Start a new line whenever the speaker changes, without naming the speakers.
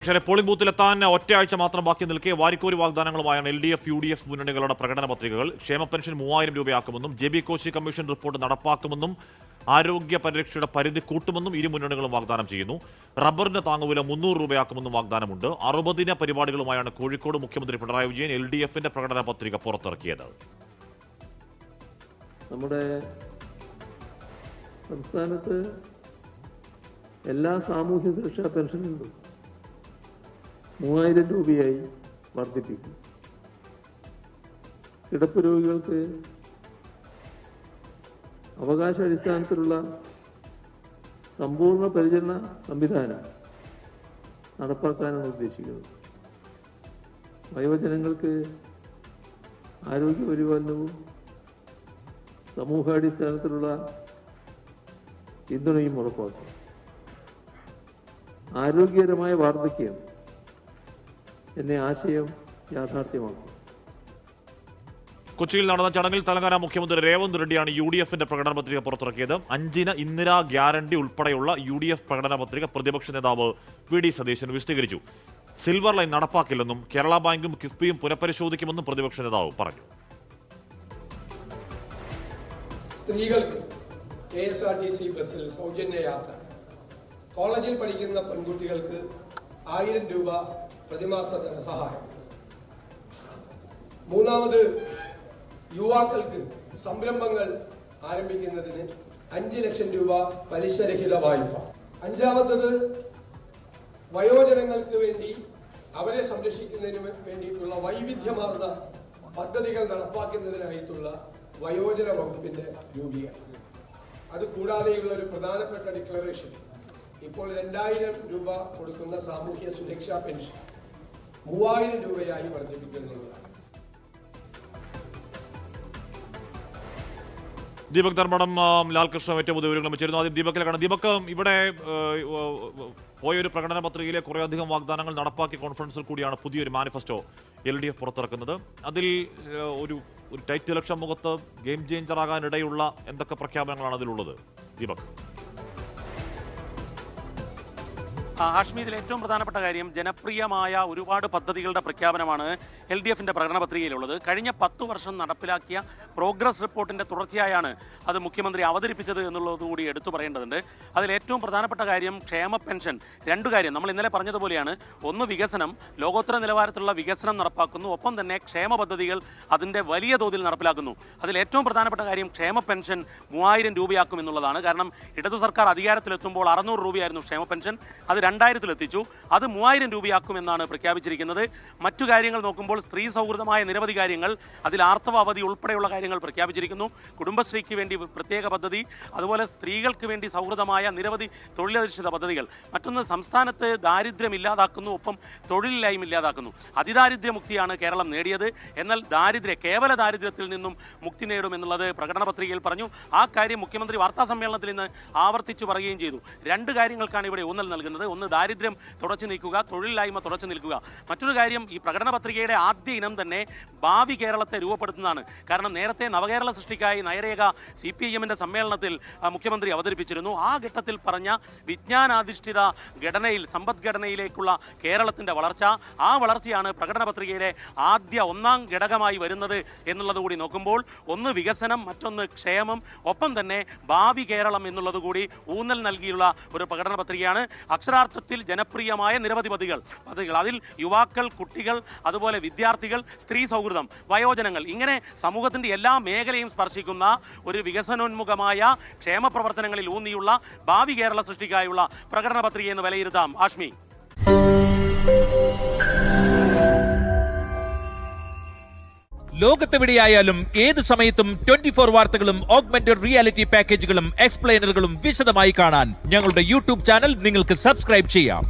പക്ഷേ പോളിംഗ് ബൂത്തിലെത്താൻ ഒറ്റയാഴ്ച മാത്രം ബാക്കി നിൽക്കെ വാരിക്കോരി വാഗ്ദാനങ്ങളുമായാണ് LDF, UDF മുന്നണികളുടെ പ്രകടന പത്രികകൾ. ക്ഷേമ pension 3000 രൂപയാക്കുമെന്നും JB Koshy commission report നടപ്പാക്കുമെന്നും ആരോഗ്യ പരിരക്ഷയുടെ പരിധി കൂട്ടുമെന്നും ഇരു മുന്നണികളും വാഗ്ദാനം ചെയ്യുന്നു. റബ്ബറിന്റെ താങ്ങുവില 300 രൂപയാക്കുമെന്നും വാഗ്ദാനമുണ്ട്. 60 പരിപാടികളുമായാണ് കോഴിക്കോട് മുഖ്യമന്ത്രി പിണറായി വിജയൻ LDFന്റെ പ്രകടന പത്രിക പുറത്തിറക്കിയത്.
നമ്മുടെ സംസ്ഥാനത്ത് എല്ലാ സാമൂഹ്യ സുരക്ഷാ പെൻഷനും 3000 രൂപയായി വർദ്ധിപ്പിക്കും. കിടപ്പ് രോഗികൾക്ക് അവകാശാടിസ്ഥാനത്തിലുള്ള സമ്പൂർണ്ണ പരിചരണ സംവിധാനം നടപ്പാക്കാനാണ് ഉദ്ദേശിക്കുന്നത്. വയോജനങ്ങൾക്ക് ആരോഗ്യ പരിപാലനവും സമൂഹാടിസ്ഥാനത്തിലുള്ള പിന്തുണയും ഉറപ്പാക്കും. ആരോഗ്യകരമായ വാർദ്ധക്യം എന്ന ആശയം യാഥാർത്ഥ്യമാക്കും.
കൊച്ചിയിൽ നടന്ന ചടങ്ങിൽ തെലങ്കാന മുഖ്യമന്ത്രി രേവന്ത് റെഡ്ഡിയാണ് UDFന്റെ പ്രകടന പത്രിക പുറത്തിറക്കിയത്. 5 ഇന്ദിരാ ഗ്യാരണ്ടി ഉൾപ്പെടെയുള്ള UDF പ്രകടന പത്രിക പ്രതിപക്ഷ നേതാവ് VD സതീശൻ വിശദീകരിച്ചു. സിൽവർ ലൈൻ നടപ്പാക്കില്ലെന്നും കേരള ബാങ്കും കിഫ്ബിയും പുനഃപരിശോധിക്കുമെന്നും പ്രതിപക്ഷ നേതാവ് പറഞ്ഞു.
സ്ത്രീകൾക്ക് KSRTC ബസ്സിൽ സൗജന്യ യാത്ര, കോളേജിൽ പഠിക്കുന്ന പെൺകുട്ടികൾക്ക് 1000 രൂപ പ്രതിമാസ ധനസഹായം. മൂന്നാമത്, യുവാക്കൾക്ക് സംരംഭങ്ങൾ ആരംഭിക്കുന്നതിന് 5 ലക്ഷം രൂപ പലിശരഹിത വായ്പ. അഞ്ചാമത്തത്, വയോജനങ്ങൾക്ക് വേണ്ടി അവരെ സംരക്ഷിക്കുന്നതിന് വേണ്ടിയിട്ടുള്ള വൈവിധ്യമാർന്ന പദ്ധതികൾ നടപ്പാക്കുന്നതിനായിട്ടുള്ള വയോജന വകുപ്പിന്റെ രൂപീകരണം. അതുകൂടാതെയുള്ള ഒരു പ്രധാനപ്പെട്ട ഡിക്ലറേഷൻ, ഇപ്പോൾ 2000 രൂപ കൊടുക്കുന്ന സാമൂഹ്യ സുരക്ഷാ പെൻഷൻ 3000 രൂപയായി വർദ്ധിപ്പിക്കുന്നതാണ്.
ദീപക് ധർമ്മടം, ലാൽകൃഷ്ണ ഏറ്റവും പുതിയ വിവരങ്ങൾ വെച്ചിരുന്നു. ആദ്യം ദീപക്കിലേക്കാണ്. ദീപക്, ഇവിടെ പോയൊരു പ്രകടന പത്രികയിലെ കുറേയധികം വാഗ്ദാനങ്ങൾ നടപ്പാക്കിയ കോൺഫറൻസിൽ കൂടിയാണ് പുതിയൊരു മാനിഫെസ്റ്റോ LDF പുറത്തിറക്കുന്നത്. അതിൽ ഒരു ടൈറ്റ് ഇലക്ഷൻ മുഖത്ത് ഗെയിം ചേഞ്ചറാകാനിടയുള്ള എന്തൊക്കെ പ്രഖ്യാപനങ്ങളാണ് അതിലുള്ളത്? ദീപക്.
ഹാഷ്മി, ഇതിൽ ഏറ്റവും പ്രധാനപ്പെട്ട കാര്യം ജനപ്രിയമായ ഒരുപാട് പദ്ധതികളുടെ പ്രഖ്യാപനമാണ് LDFന്റെ പ്രകടന പത്രികയിലുള്ളത്. കഴിഞ്ഞ 10 വർഷം നടപ്പിലാക്കിയ പ്രോഗ്രസ് റിപ്പോർട്ടിന്റെ തുടർച്ചയായാണ് അത് മുഖ്യമന്ത്രി അവതരിപ്പിച്ചത് എന്നുള്ളതുകൂടി എടുത്തു പറയേണ്ടതുണ്ട്. അതിൽ ഏറ്റവും പ്രധാനപ്പെട്ട കാര്യം ക്ഷേമ പെൻഷൻ. 2 കാര്യം നമ്മൾ ഇന്നലെ പറഞ്ഞതുപോലെയാണ്. ഒന്ന്, വികസനം, ലോകോത്തര നിലവാരത്തിലുള്ള വികസനം നടപ്പാക്കുന്നു. ഒപ്പം തന്നെ ക്ഷേമ പദ്ധതികൾ അതിൻ്റെ വലിയ തോതിൽ നടപ്പിലാക്കുന്നു. അതിൽ ഏറ്റവും പ്രധാനപ്പെട്ട കാര്യം ക്ഷേമ പെൻഷൻ 3000 രൂപയാക്കും എന്നുള്ളതാണ്. കാരണം ഇടതു സർക്കാർ അധികാരത്തിലെത്തുമ്പോൾ 600 രൂപയായിരുന്നു ക്ഷേമ പെൻഷൻ. അത് 2000 എത്തിച്ചു. അത് 3000 രൂപയാക്കുമെന്നാണ് പ്രഖ്യാപിച്ചിരിക്കുന്നത്. മറ്റു കാര്യങ്ങൾ നോക്കുമ്പോൾ സ്ത്രീ സൗഹൃദമായ നിരവധി കാര്യങ്ങൾ, അതിൽ ആർത്തവ അവധി ഉൾപ്പെടെയുള്ള കാര്യങ്ങൾ പ്രഖ്യാപിച്ചിരിക്കുന്നു. കുടുംബശ്രീക്ക് വേണ്ടി പ്രത്യേക പദ്ധതി, അതുപോലെ സ്ത്രീകൾക്ക് വേണ്ടി സൗഹൃദമായ നിരവധി തൊഴിലധിഷ്ഠിത പദ്ധതികൾ. മറ്റൊന്ന്, സംസ്ഥാനത്ത് ദാരിദ്ര്യം ഇല്ലാതാക്കുന്നു, ഒപ്പം തൊഴിലില്ലായ്മ ഇല്ലാതാക്കുന്നു. അതിദാരിദ്ര്യമുക്തിയാണ് കേരളം നേടിയത്. എന്നാൽ കേവല ദാരിദ്ര്യത്തിൽ നിന്നും മുക്തി നേടുമെന്നുള്ളത് പ്രകടന പത്രികയിൽ പറഞ്ഞു. ആ കാര്യം മുഖ്യമന്ത്രി വാർത്താ സമ്മേളനത്തിൽ ഇന്ന് ആവർത്തിച്ചു പറയുകയും ചെയ്തു. 2 കാര്യങ്ങൾക്കാണ് ഇവിടെ ഊന്നൽ നൽകുന്നത്. ഒന്ന്, ദാരിദ്ര്യം തുടച്ചു നീക്കുക, തൊഴിലില്ലായ്മ തുടച്ചു നിൽക്കുക. മറ്റൊരു കാര്യം, ഈ പ്രകടന പത്രികയുടെ ആദ്യ ഇനം തന്നെ ഭാവി കേരളത്തെ രൂപപ്പെടുത്തുന്നതാണ്. കാരണം നേരത്തെ നവകേരള സൃഷ്ടിക്കായി നയരേഖ CPIMന്റെ സമ്മേളനത്തിൽ മുഖ്യമന്ത്രി അവതരിപ്പിച്ചിരുന്നു. ആ ഘട്ടത്തിൽ പറഞ്ഞ വിജ്ഞാനാധിഷ്ഠിത ഘടനയിൽ, സമ്പദ്ഘടനയിലേക്കുള്ള കേരളത്തിൻ്റെ വളർച്ച, ആ വളർച്ചയാണ് പ്രകടന പത്രികയുടെ ഒന്നാം ഘടകമായി വരുന്നത് എന്നുള്ളത് കൂടി നോക്കുമ്പോൾ, ഒന്ന് വികസനം, മറ്റൊന്ന് ക്ഷേമം, ഒപ്പം തന്നെ ഭാവി കേരളം എന്നുള്ളത് കൂടി ഊന്നൽ നൽകിയുള്ള ഒരു പ്രകടന പത്രികയാണ്. അക്ഷരാർത്ഥത്തിൽ ജനപ്രിയമായ നിരവധി പദ്ധതികൾ. അതിൽ യുവാക്കൾ, കുട്ടികൾ, അതുപോലെ വിദ്യാർത്ഥികൾ, സ്ത്രീ സൗഹൃദം, വയോജനങ്ങൾ, ഇങ്ങനെ സമൂഹത്തിൻ്റെ എല്ലാ മേഖലയും സ്പർശിക്കുന്ന ഒരു വികസനോന്മുഖമായ ക്ഷേമ പ്രവർത്തനങ്ങളിൽ ഊന്നിയുള്ള ഭാവി കേരള സൃഷ്ടിക്കായുള്ള പ്രകടന പത്രിക എന്ന് വിലയിരുത്താം. ആഷ്മി.
ലോകത്തെവിടെയായാലും ഏത് സമയത്തും 24 വാർത്തകളും ഓഗ്മെന്റഡ് റിയാലിറ്റി പാക്കേജുകളും എക്സ്പ്ലെയിനറുകളും വിശദമായി കാണാൻ ഞങ്ങളുടെ YouTube ചാനൽ നിങ്ങൾക്ക് സബ്സ്ക്രൈബ് ചെയ്യാം.